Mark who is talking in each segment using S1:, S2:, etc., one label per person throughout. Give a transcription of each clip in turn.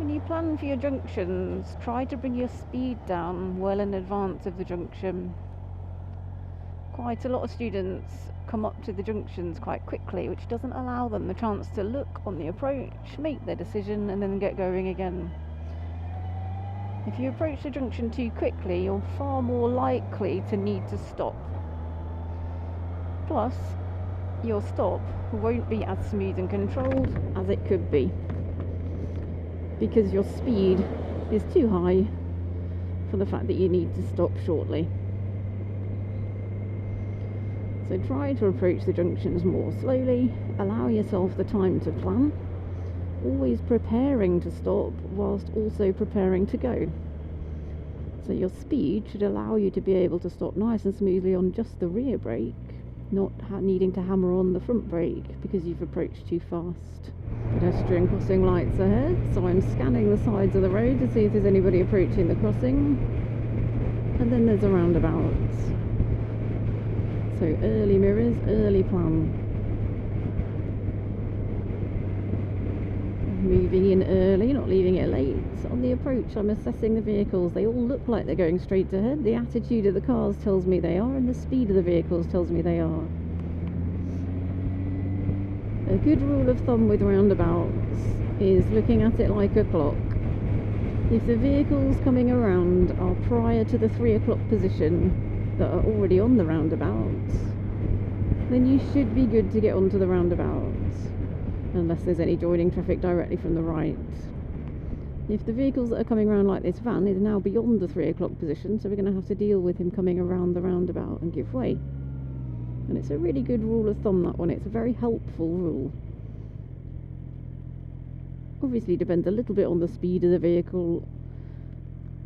S1: When you plan for your junctions, try to bring your speed down well in advance of the junction. Quite a lot of students come up to the junctions quite quickly, which doesn't allow them the chance to look on the approach, make their decision, and then get going again. If you approach the junction too quickly, you're far more likely to need to stop. Plus, your stop won't be as smooth and controlled as it could be, because your speed is too high for the fact that you need to stop shortly. So try to approach the junctions more slowly, allow yourself the time to plan, always preparing to stop whilst also preparing to go. So your speed should allow you to be able to stop nice and smoothly on just the rear brake, not needing to hammer on the front brake because you've approached too fast. Pedestrian crossing lights ahead, so I'm scanning the sides of the road to see if there's anybody approaching the crossing. And then there's a roundabout. So early mirrors, early plan. Moving in early, not leaving it late. On the approach, I'm assessing the vehicles. They all look like they're going straight ahead. The attitude of the cars tells me they are, and the speed of the vehicles tells me they are. A good rule of thumb with roundabouts is looking at it like a clock. If the vehicles coming around are prior to the 3 o'clock position that are already on the roundabout, then you should be good to get onto the roundabout, unless there's any joining traffic directly from the right. If the vehicles that are coming around, like this van, is now beyond the 3 o'clock position, so we're going to have to deal with him coming around the roundabout and give way. And it's a really good rule of thumb, that one. It's a very helpful rule. Obviously depends a little bit on the speed of the vehicle.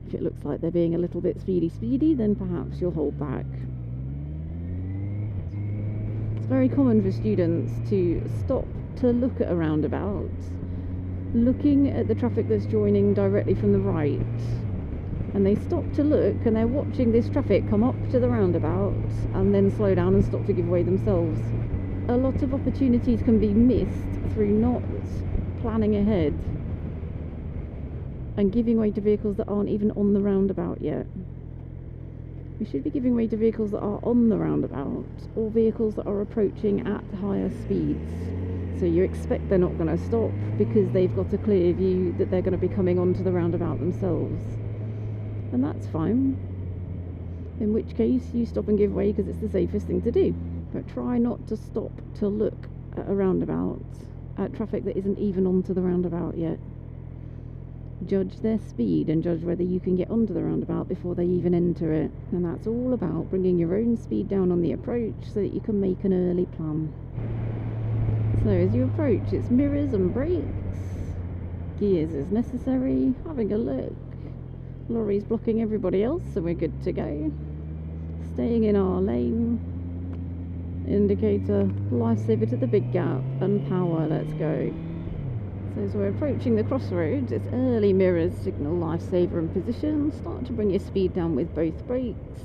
S1: If it looks like they're being a little bit speedy, then perhaps you'll hold back. It's very common for students to stop to look at a roundabout, looking at the traffic that's joining directly from the right, and they stop to look and they're watching this traffic come up to the roundabout and then slow down and stop to give way themselves. A lot of opportunities can be missed through not planning ahead and giving way to vehicles that aren't even on the roundabout yet. We should be giving way to vehicles that are on the roundabout, or vehicles that are approaching at higher speeds. So you expect they're not going to stop because they've got a clear view that they're going to be coming onto the roundabout themselves. And that's fine. In which case you stop and give way because it's the safest thing to do. But try not to stop to look at a roundabout, at traffic that isn't even onto the roundabout yet. Judge their speed and judge whether you can get onto the roundabout before they even enter it. And that's all about bringing your own speed down on the approach so that you can make an early plan. So as you approach, it's mirrors and brakes, gears as necessary, having a look. Lorry's blocking everybody else, so we're good to go. Staying in our lane. Indicator, lifesaver to the big gap, and power, let's go. So as we're approaching the crossroads, it's early mirrors, signal, lifesaver and position. Start to bring your speed down with both brakes.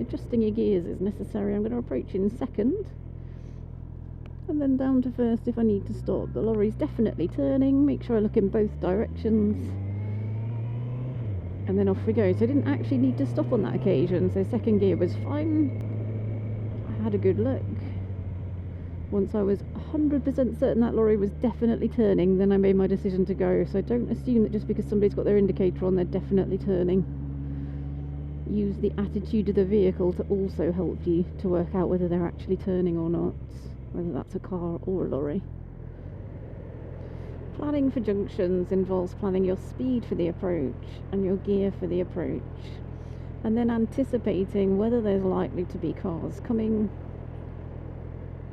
S1: Adjusting your gears is necessary. I'm going to approach in second, and then down to first if I need to stop. The lorry's definitely turning. Make sure I look in both directions, and then off we go. So I didn't actually need to stop on that occasion, so second gear was fine. I had a good look. Once I was 100% certain that lorry was definitely turning, then I made my decision to go. So don't assume that just because somebody's got their indicator on, they're definitely turning. Use the attitude of the vehicle to also help you to work out whether they're actually turning or not, whether that's a car or a lorry. Planning for junctions involves planning your speed for the approach and your gear for the approach, and then anticipating whether there's likely to be cars coming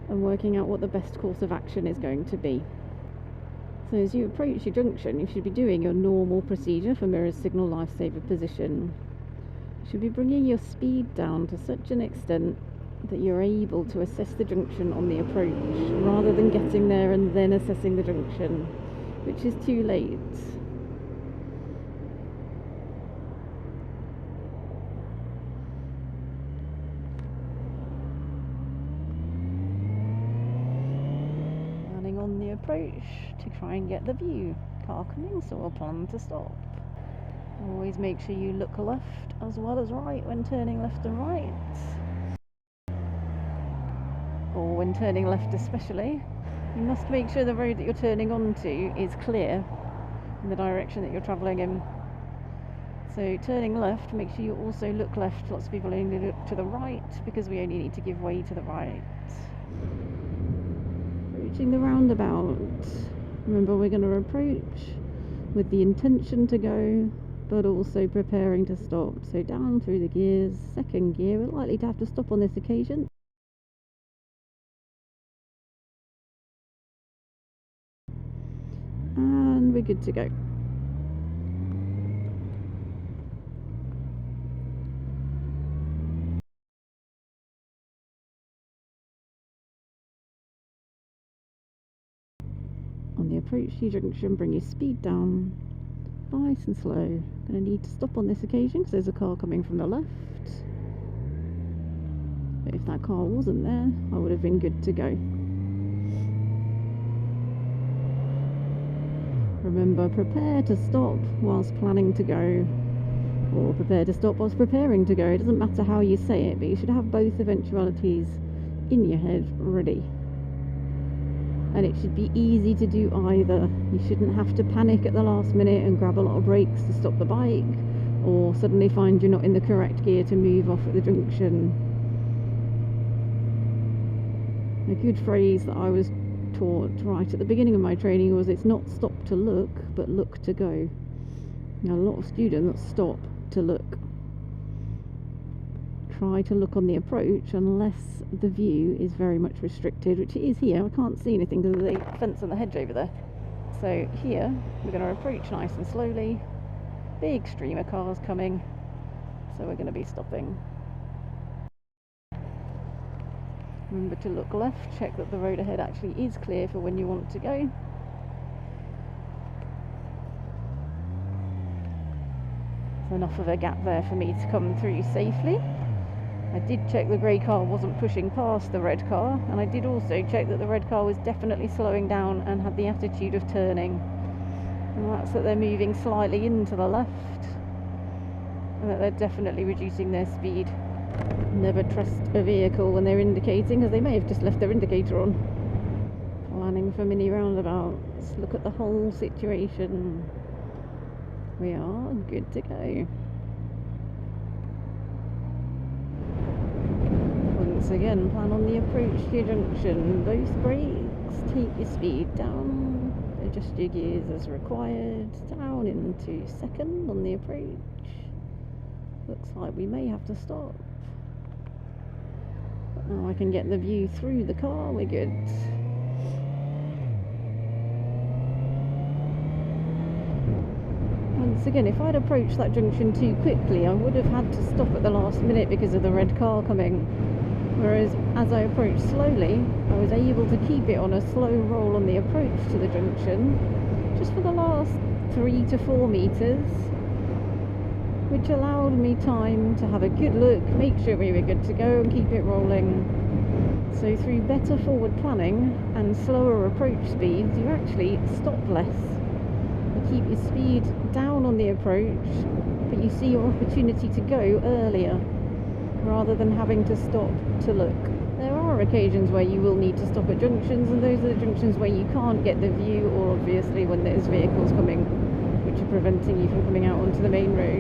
S1: and working out what the best course of action is going to be. So as you approach your junction, you should be doing your normal procedure for mirrors, signal, lifesaver, position. You should be bringing your speed down to such an extent that you're able to assess the junction on the approach, rather than getting there and then assessing the junction, which is too late. Planning on the approach to try and get the view. car coming, so we'll plan to stop. Always make sure you look left as well as right when turning left and right. Or when turning left especially. You must make sure the road that you're turning onto is clear in the direction that you're travelling in. So turning left, make sure you also look left. Lots of people only look to the right because we only need to give way to the right. Approaching the roundabout. Remember, we're going to approach with the intention to go, but also preparing to stop. So down through the gears, second gear. We're likely to have to stop on this occasion. And we're good to go. On the approach to junction, bring your speed down, nice and slow. Going to need to stop on this occasion because there's a car coming from the left. But if that car wasn't there, I would have been good to go. Remember, prepare to stop whilst planning to go, or prepare to stop whilst preparing to go. It doesn't matter how you say it, but you should have both eventualities in your head ready. And it should be easy to do either. You shouldn't have to panic at the last minute and grab a lot of brakes to stop the bike, or suddenly find you're not in the correct gear to move off at the junction. A good phrase that I was taught right at the beginning of my training was, it's not stop to look, but look to go. Now, a lot of students stop to look. Try to look on the approach unless the view is very much restricted, which it is here. I can't see anything because of the fence and the hedge over there. So here we're going to approach nice and slowly. Big stream of cars coming, so we're going to be stopping. Remember to look left, check that the road ahead actually is clear for when you want to go. There's enough of a gap there for me to come through safely. I did check the grey car wasn't pushing past the red car, and I did also check that the red car was definitely slowing down and had the attitude of turning. And that's that they're moving slightly into the left, and that they're definitely reducing their speed. Never trust a vehicle when they're indicating, because they may have just left their indicator on. Planning for mini roundabouts. Look at the whole situation. We are good to go. Once again, plan on the approach to your junction. Both brakes, take your speed down, adjust your gears as required, down into second on the approach. Looks like we may have to stop. But now I can get the view through the car, we're good. Once again, if I'd approached that junction too quickly, I would have had to stop at the last minute because of the red car coming. Whereas as I approached slowly, I was able to keep it on a slow roll on the approach to the junction, just for the last 3 to 4 meters, which allowed me time to have a good look, make sure we were good to go, and keep it rolling. So through better forward planning and slower approach speeds, you actually stop less. You keep your speed down on the approach, but you see your opportunity to go earlier, rather than having to stop to look. There are occasions where you will need to stop at junctions, and those are the junctions where you can't get the view, or obviously when there's vehicles coming which are preventing you from coming out onto the main road.